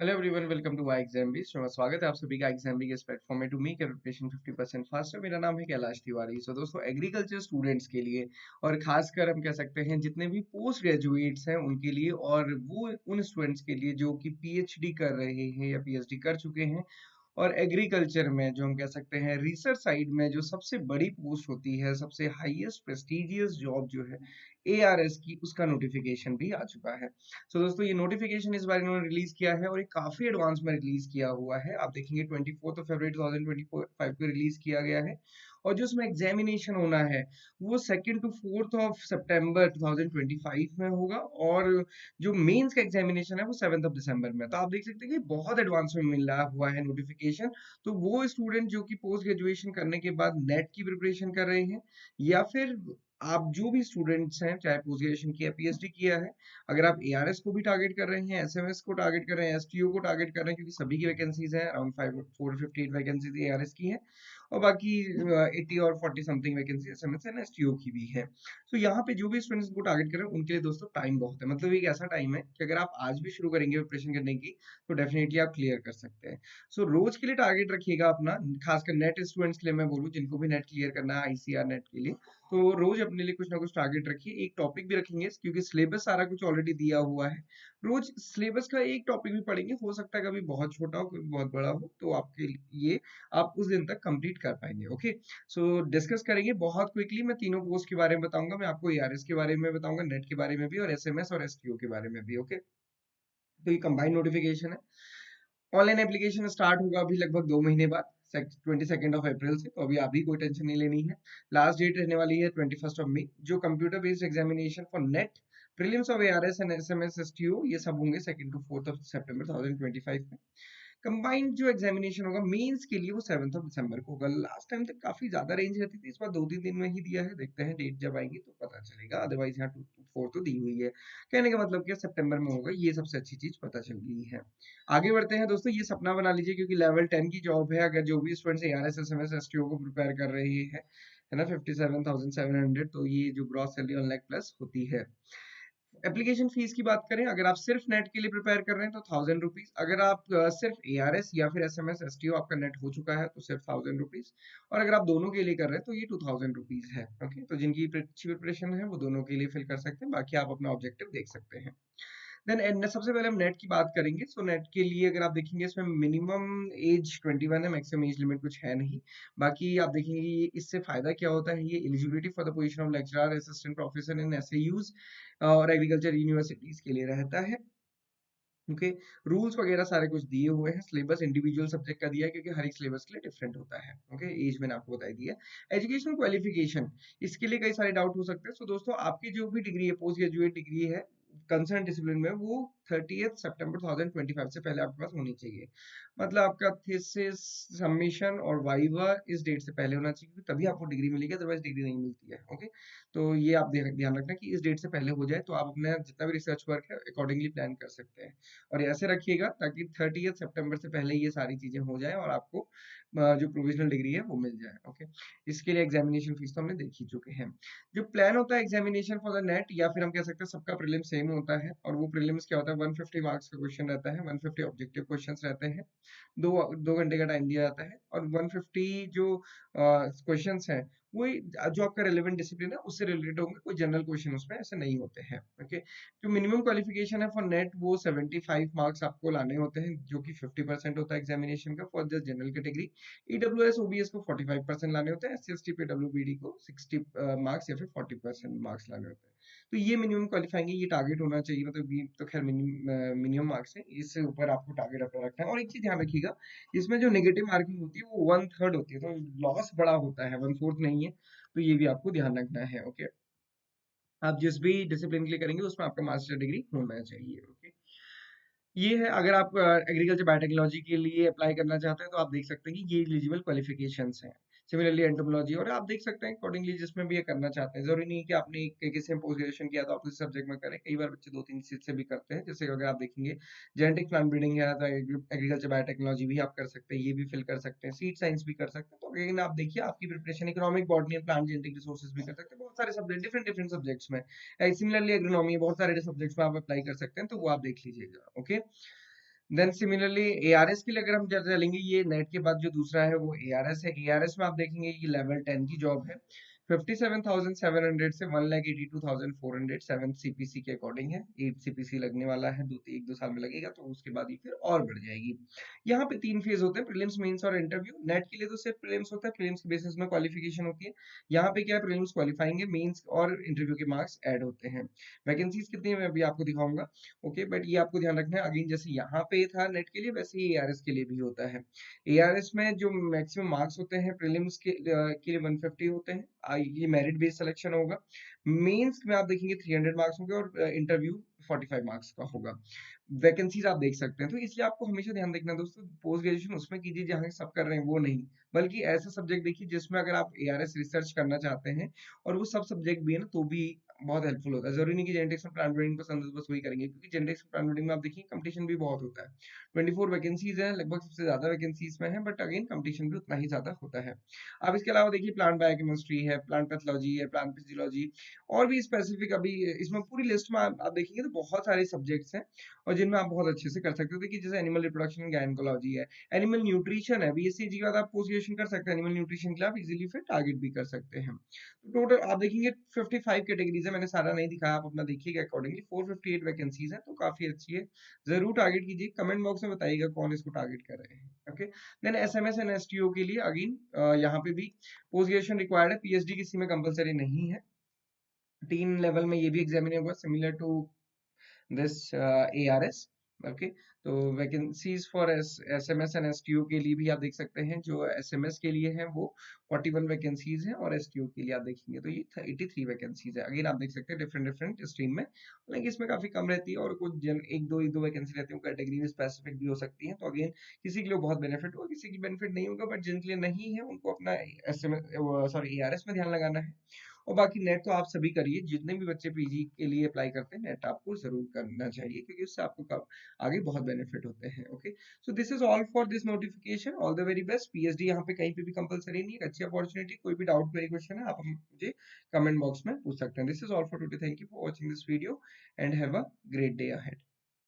Hello everyone, welcome to Y exam B. स्वागत है आप सभी का एग्जाम बी के इस प्लेटफॉर्म में to make your preparation 50% faster. मेरा नाम है कैलाश तिवारी। दोस्तों, एग्रीकल्चर स्टूडेंट्स के लिए और खासकर हम कह सकते हैं जितने भी पोस्ट ग्रेजुएट्स हैं उनके लिए, और वो उन स्टूडेंट्स के लिए जो कि पीएचडी कर रहे हैं या पीएचडी कर चुके हैं, और एग्रीकल्चर में जो हम कह सकते हैं रिसर्च साइड में जो सबसे बड़ी पोस्ट होती है, सबसे हाईएस्ट प्रेस्टिजियस जॉब जो है एआरएस की, उसका नोटिफिकेशन भी आ चुका है। दोस्तों, ये नोटिफिकेशन इस बार इन्होंने रिलीज किया है और ये काफी एडवांस में रिलीज किया हुआ है। आप देखेंगे 24 फरवरी 2025 को रिलीज किया गया है, और जो इसमें एग्जामिनेशन होना है वो 2 to 4 सितंबर 2025 में होगा, और जो मेंस का एग्जामिनेशन है वो 7 दिसंबर में। तो आप देख सकते हैं कि बहुत एडवांस में मिल रहा हुआ है नोटिफिकेशन। तो वो स्टूडेंट जो कि पोस्ट ग्रेजुएशन करने के बाद नेट की प्रिपरेशन कर रहे हैं, या फिर आप जो भी स्टूडेंट्स हैं चाहे पोस्ट ग्रेजुएशन किया पीएचडी किया है, अगर आप एआरएस को भी टारगेट कर रहे हैं, एसएमएस को टारगेट कर रहे हैं, एसटीओ को टारगेट कर रहे हैं, क्योंकि सभी की वैकेंसीज हैं, अराउंड 458 वैकेंसीज एआरएस की हैं, और बाकी 80 और 40 something vacancy SMS and STO की भी है। तो यहाँ पे जो भी स्टूडेंट्स को टारगेट कर रहे हैं उनके लिए दोस्तों टाइम बहुत है। मतलब एक ऐसा टाइम है कि अगर आप आज भी शुरू करेंगे प्रिपरेशन करने की तो डेफिनेटली आप क्लियर कर सकते हैं। रोज के लिए टारगेट रखिएगा अपना, खासकर नेट स्टूडेंट्स के लिए मैं बोलूँ, जिनको भी नेट क्लियर करना है आईसीआर नेट के लिए, तो रोज अपने लिए कुछ ना कुछ टारगेट रखिए। एक टॉपिक भी रखेंगे क्योंकि सिलेबस सारा कुछ ऑलरेडी दिया हुआ है। रोज सिलेबस का एक टॉपिक भी पढ़ेंगे, हो सकता है कभी बहुत छोटा हो कभी बहुत बड़ा हो, तो आपके लिए आप उस दिन तक कंप्लीट कर पाएंगे। ओके, डिस्कस करेंगे बहुत क्विकली। मैं तीनों पोस्ट के बारे में बताऊंगा, मैं आपको एआरएस के बारे में बताऊंगा, नेट के बारे में भी, और एसएमएस और एसटीओ के बारे में भी। ओके, तो ये कंबाइंड नोटिफिकेशन है। ऑनलाइन एप्लीकेशन स्टार्ट होगा अभी लगभग 2 महीने बाद, 22 अप्रैल से। तो अभी कोई टेंशन नहीं लेनी है। लास्ट डेट रहने वाली है 21 मई। जो computer based examination for net, prelims of ARS and SMS STO, ये सब होंगे 2 to 4 सितंबर 2025 में। कंबाइंड जो एग्जामिनेशन होगा मेंस के लिए वो 7 दिसंबर को होगा। लास्ट टाइम तक काफी ज्यादा रेंज रहती थी, इस बार 2-3 दिन में ही दिया है। देखते हैं डेट जब आएंगी तो पता चलेगा, अदरवाइज यहाँ 2 to 4 तो दी हुई है। कहने का मतलब क्या, सितंबर में होगा, ये सबसे अच्छी चीज पता चल गई है। आगे बढ़ते हैं दोस्तों, ये सपना बना लीजिए क्योंकि लेवल 10 की जॉब है। अगर जो भी स्टूडेंट्स एआरएस एसएमएस एसटीओ को प्रिपेयर कर रहे हैं, है ना, 57,700, तो ये जो ग्रॉस सैलरी 1 लाख प्लस होती है। एप्लीकेशन फीस की बात करें, अगर आप सिर्फ नेट के लिए प्रिपेयर कर रहे हैं तो 1000 रुपीज। अगर आप सिर्फ एआरएस या फिर एसएमएस एसटीओ आपका नेट हो चुका है तो सिर्फ 1000 रुपीज, और अगर आप दोनों के लिए कर रहे हैं तो ये 2000 रुपीज है। ओके, तो जिनकी अच्छी प्रिपरेशन है वो दोनों के लिए फिल कर सकते हैं, बाकी आप अपना ऑब्जेक्टिव देख सकते हैं। देन सबसे पहले हम नेट की बात करेंगे। नेट के लिए अगर आप देखेंगे, इसमें मिनिमम एज 21 है, मैक्सिमम एज लिमिट कुछ है नहीं। बाकी आप देखेंगे ये इससे फायदा क्या होता है, ये eligibility for the position of lecturer assistant professor in SAUs और एग्रीकल्चर यूनिवर्सिटीज के लिए रहता है। ओके, रूल्स वगैरह सारे कुछ दिए हुए हैं। सिलेबस इंडिविजुअल सब्जेक्ट का दिया है क्योंकि हर एक सिलेबस के लिए डिफरेंट होता है। ओके, एज मैंने आपको बताई दी है। एजुकेशनल क्वालिफिकेशन, इसके लिए कई सारे डाउट हो सकते हैं। दोस्तों, आपकी जो भी डिग्री है, पोस्ट ग्रेजुएट डिग्री है कंसर्न डिसिप्लिन में, वो 30 सितंबर 2025 से पहले आपके पास होनी चाहिए। मतलब आपका थीसिस, सबमिशन और वाइवा इस डेट से पहले होना चाहिए, तभी आपको डिग्री मिलेगी, अदरवाइज डिग्री नहीं मिलती है। ओके, तो ये आप ध्यान रखना कि इस डेट से पहले हो जाए, तो आप अपना जितना भी रिसर्च वर्क है अकॉर्डिंगली प्लान कर सकते हैं। और ये ऐसे रखिएगा ताकि 30 सितंबर से पहले ये सारी चीजें हो जाए और आपको जो प्रोविजनल डिग्री है वो मिल जाए। ओके, इसके लिए एग्जामिनेशन फीस तो हमने देख ही चुके हैं। जो प्लान होता है एग्जामिनेशन फॉर द नेट, या फिर हम कह सकते हैं सबका प्रीलिम सेम होता है, और वो प्रीलिम्स क्या होता है, 150 मार्क्स का क्वेश्चन रहता है, 150 ऑब्जेक्टिव क्वेश्चन रहते हैं, 2 घंटे का टाइम दिया जाता है, और 150 जो क्वेश्चन हैं वही जो आपका रिलेवेंट डिसिप्लिन है उससे रिलेटेड होंगे, कोई जनरल क्वेश्चन उसमें ऐसे नहीं होते हैं। ओके, जो मिनिमम क्वालिफिकेशन है फॉर नेट, वो 75 मार्क्स आपको लाने होते हैं, जो कि 50% होता है एग्जामिनेशन का for the general category. EWS OBS को 45% लाने होते हैं, एससी एसटी पीडब्ल्यूबीडी को 60 मार्क्स या फिर 40% मार्क्स लाने होते हैं। तो ये मिनिमम क्वालिफाइंग है, ये टारगेट होना चाहिए। मतलब ये तो खैर मिनिमम मार्क्स है, इससे ऊपर आपको टारगेट अपना रखना है। और एक चीज ध्यान रखिएगा, इसमें जो नेगेटिव मार्किंग होती है वो 1/3 होती है, तो लॉस बड़ा होता है, 1/4 नहीं है। तो ये भी आपको ध्यान रखना है। ओके, आप जिस भी डिसिप्लिन के लिए करेंगे उसमें आपका मास्टर डिग्री होना चाहिए। ओके, ये है। अगर आप एग्रीकल्चर बायोटेक्नोलॉजी के लिए अप्लाई करना चाहते हैं तो आप देख सकते हैं कि ये एलिजिबल क्वालिफिकेशंस हैं। सिमिलरली एंटोमोलॉजी, और आप देख सकते हैं अकॉर्डिंगली जिसमें भी ये करना चाहते हैं, जरूरी नहीं है कि आपने किसी में पोस्ट ग्रेजुएशन किया तो आप उस सब्जेक्ट में करें। कई बार बच्चे 2-3 चीज से भी करते हैं, जैसे अगर आप देखेंगे जेनेटिक प्लांट ब्रीडिंग है तो एग्रीकल्चर बायोटेक्नोलॉजी भी आप कर सकते हैं, ये भी फिल कर सकते हैं, सीड साइंस भी कर सकते हैं। तो अगेन आप देखिए आपकी preparation economic, botany and plant genetic resources भी कर सकते हैं, बहुत सारे सब्जेक्ट, डिफरेंट डिफरेंट सब्जेक्ट्स में। सिमिलरली एग्रोनॉमी, बहुत सारे सब्जेक्ट्स में आप अप्लाई कर सकते हैं, तो वो आप देख लीजिएगा। ओके, देन सिमिलरली एआरएस के लिए अगर हम चलेंगे, ये नेट के बाद जो दूसरा है वो एआरएस है। एआरएस में आप देखेंगे ये लेवल 10 की जॉब है। 57,700 से 1,82,400 7 सीपीसी के अकॉर्डिंग है। 8 सीपीसी लगने वाला है, एक दो साल में लगेगा, तो उसके बाद ही फिर और बढ़ जाएगी। यहाँ पे 3 फेज होते हैं, प्रीलिम्स, मेंस और इंटरव्यू। नेट के लिए तो सिर्फ प्रीलिम्स होता है, प्रीलिम्स के बेसिस में क्वालिफिकेशन होती है। यहाँ पे क्या है, प्रीलिम्स क्वालिफाइंग है, मेंस और इंटरव्यू के मार्क्स ऐड होते हैं। वैकेंसीज कितनी है मैं अभी आपको दिखाऊंगा। ओके, बट ये आपको ध्यान रखना है, अगेन जैसे यहाँ पे था नेट के लिए, वैसे ही एआरएस के लिए भी होता है। एआरएस में जो मैक्सिमम मार्क्स होते हैं प्रीलिम्स के लिए 150 होते हैं। ये मेरिट बेस्ड सिलेक्शन होगा। मेंस में आप देखेंगे 300 मार्क्स होंगे, और इंटरव्यू 45 मार्क्स का होगा। वैकेंसीज आप देख सकते हैं, तो इसलिए आपको हमेशा ध्यान रखना है दोस्तों, पोस्ट ग्रेजुएशन उसमें कीजिए जहाँ सब कर रहे हैं वो नहीं, बल्कि ऐसा सब्जेक्ट देखिए जिसमें अगर आप एआरएस रिसर्च करना चाहते हैं और वो सब सब्जेक्ट भी है ना, तो भी बहुत हेल्पफुल होता है। जरूरी नहीं कि जेनेटिक्स में प्लांट ब्रीडिंग पसंद है तो बस वही करेंगे, क्योंकि जेनेटिक्स में प्लांट ब्रीडिंग में आप देखिए कंपटीशन भी बहुत होता है। 24 वैकेंसीज हैं, लगभग सबसे ज्यादा वैकेंसीज में है, बट अगेन कंपटीशन भी उतना ही ज्यादा होता है। अब इसके अलावा देखिए प्लांट बायोकेमिस्ट्री है, प्लांट पैथोलॉजी है, प्लांट फिजियोलॉजी, और भी स्पेसिफिक अभी इसमें पूरी लिस्ट में आप देखेंगे तो बहुत सारे सब्जेक्ट्स हैं, और जिनमें आप बहुत अच्छे से कर सकते हो। देखिए जैसे एनिमल रिप्रोडक्शन, गायनेकोलॉजी है, एनिमल न्यूट्रिशन है, बीएससी जी के बाद आप पोस्ट ग्रेजुएशन कर सकते हैं एनिमल न्यूट्रिशन के लिए, आप इजीली फिर टारगेट भी कर सकते हैं। तो टोटल आप देखेंगे 55 कैटेगरीज है, मैंने सारा नहीं दिखाया, आप अपना देखिएगा अकॉर्डिंगली। 458 वैकेंसीज है, तो काफी अच्छी है। जरूर टारगेट कीजिए, कमेंट बॉक्स में बताइएगा कौन इसको टारगेट कर रहे हैं। Okay, then SMS and STO के लिए अगेन यहाँ पे भी पोस्ट ग्रेजुएशन रिक्वायर्ड है, पीएचडी किसी में कंपलसरी नहीं है। 3 लेवल में ये भी एग्जामिनेबल होगा, similar to this ARS। Okay, तो vacancies for SMS and STO के लिए भी आप देख सकते हैं, जो एसएमएस के लिए है वो 41 वैकेंसीज हैं, और एसटीओ के लिए आप देखेंगे तो ये 83 वैकेंसीज है। अगेन आप देख सकते हैं डिफरेंट डिफरेंट स्ट्रीम में, लेकिन इसमें काफी कम रहती है, और कुछ एक दो वैकेंसी रहती है कैटेगरी में स्पेसिफिक भी हो सकती है। तो अगेन किसी के लिए बहुत बेनिफिट होगा, किसी के बेनिफिट नहीं होगा, बट जिनके लिए नहीं है उनको अपना एसएमएस सॉरी ARS में ध्यान लगाना है। और बाकी नेट तो आप सभी करिए, जितने भी बच्चे पीजी के लिए अप्लाई करते हैं नेट आपको जरूर करना चाहिए, क्योंकि उससे आपको आगे बहुत बेनिफिट होते हैं। Okay, so this is all for this notification, all the very best. PhD यहाँ पे कहीं पे भी कंपलसरी नहीं है, अच्छी अपॉर्चुनिटी। कोई भी डाउट, कोई क्वेश्चन है, आप मुझे कमेंट बॉक्स में पूछ सकते हैं। This is all for today, thank you for watching this video and have a great day ahead.